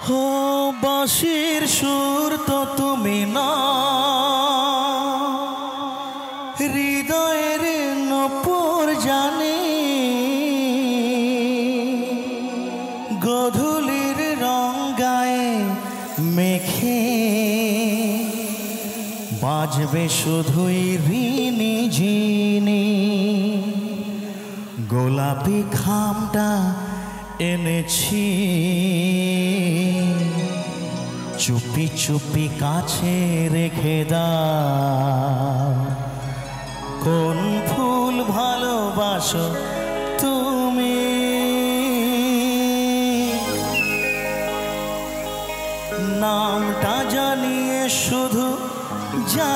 हो बांशीर सुर तो तुमी ना हृदयेर नूपुर जाने गधूलिर रंग गाए मेखे बाजबे शुधुई ऋणी झिनी गोलापी खामटा এনেছি চুপি চুপি কাছে রেখে দাও কোন ফুল ভালোবাসো তুমি নামটা জানিয়ে শুধু যা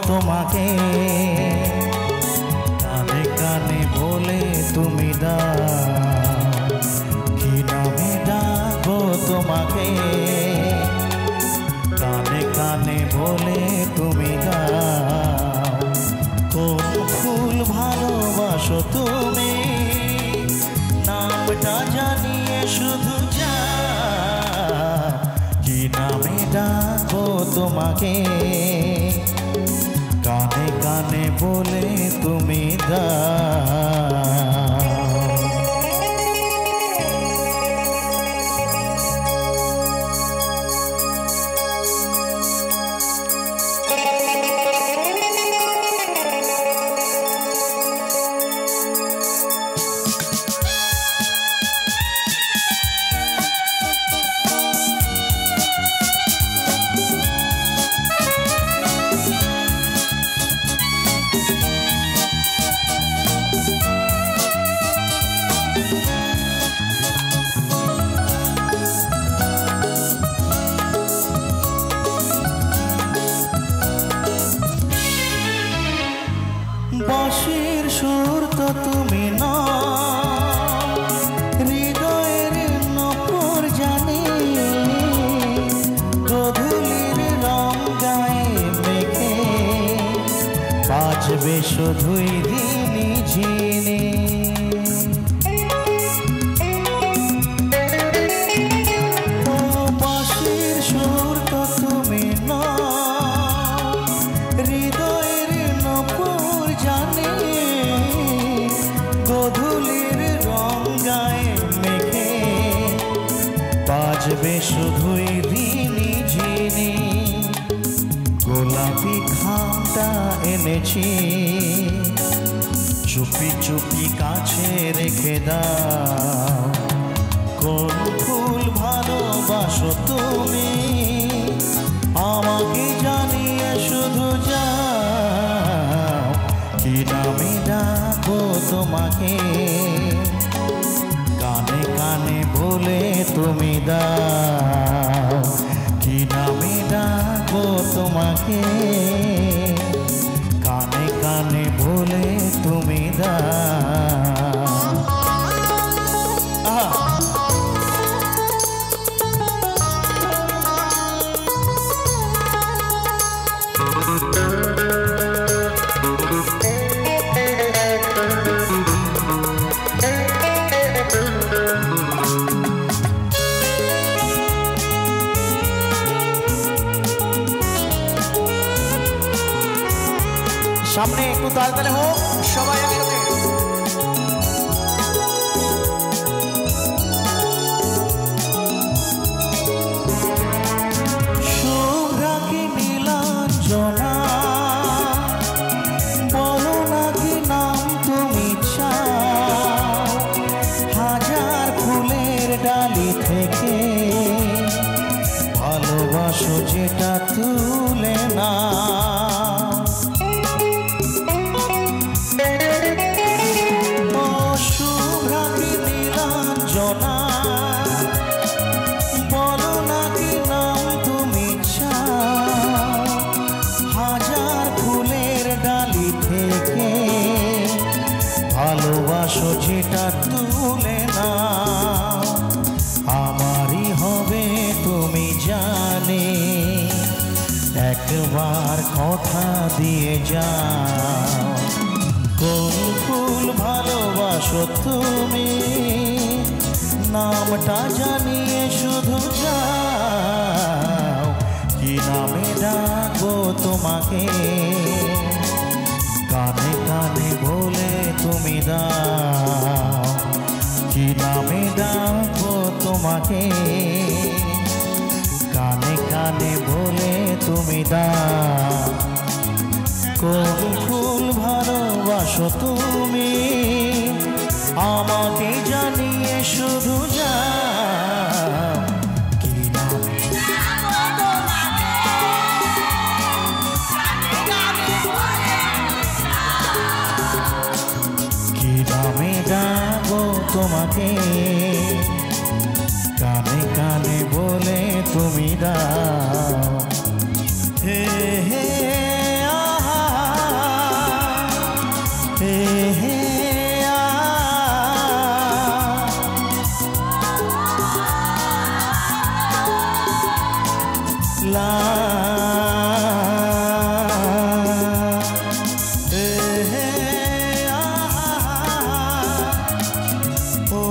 তোমাকে কানে কানে বলে তুমি দাও কি নামে ডাকবো তোমাকে কানে কানে বলে তুমি দাও কোন ফুল ভালোবাসো তুমি নামটা জানিয়ে শুধু যাও কি নামে ডাকবো তোমাকে কানে কানে বলে তুমি দাও বাঁশির সুর তো তুমি না হৃদয়ের নূপুর জানে গধূলির রং গায়ে মেখে বাজবে শুধুই ঋণী ঝিনি বাঁশির সুর তো তুমি না হৃদয়ের নূপুর জানে গধূলির রং গায়ে মেখে বাজবে শুধুই ঋণী ঝিনি গোলাপি খামটা এনেছি চুপি চুপি কাছে রেখে দাও কোন ফুল ভালোবাসো তুমি আমাকে জানিয়ে শুধু যাও কি নামে ডাকবো তোমাকে কানে কানে বলে তুমি দাও কি নামে ডাকবো তোমাকে কানে কানে বলে তুমি দাও সামনে একটু তাড়াতাড়ি হোক সবাই একসাথে শুভ্রা কি নীলাঞ্জনা বলো না কি নাম তুমি চাও হাজার ফুলে ডালি থেকে ভালোবাসো যেটা তুলে না। ও শুভ্রাঙ্গী নীলাঞ্জনা, বলো না কি নাম তুমি চাও? হাজার ফুলের ডালি থেকে ভালোবাসো যেটা তুলে না। আমারই হবে তুমি জানে, একবার কথা দিয়ে যাও। কোন ফুল ভালোবাসো তুমি, নামটা জানিয়ে শুধু যাও। কি নামে ডাকবো তোমাকে, কানে কানে বলে তুমি দাও। কি নামে ডাকবো তোমাকে, কানে কানে বলে তুমি দাও। কোন ফুল ভালোবাসো তুমি, আমাকে জানিয়ে শুধু যাও। কি নামে কি নামে ডাকবো তোমাকে, কানে কানে বলে তুমি দাও। হে হে আহা, হে হে লা হে হে আহা, ও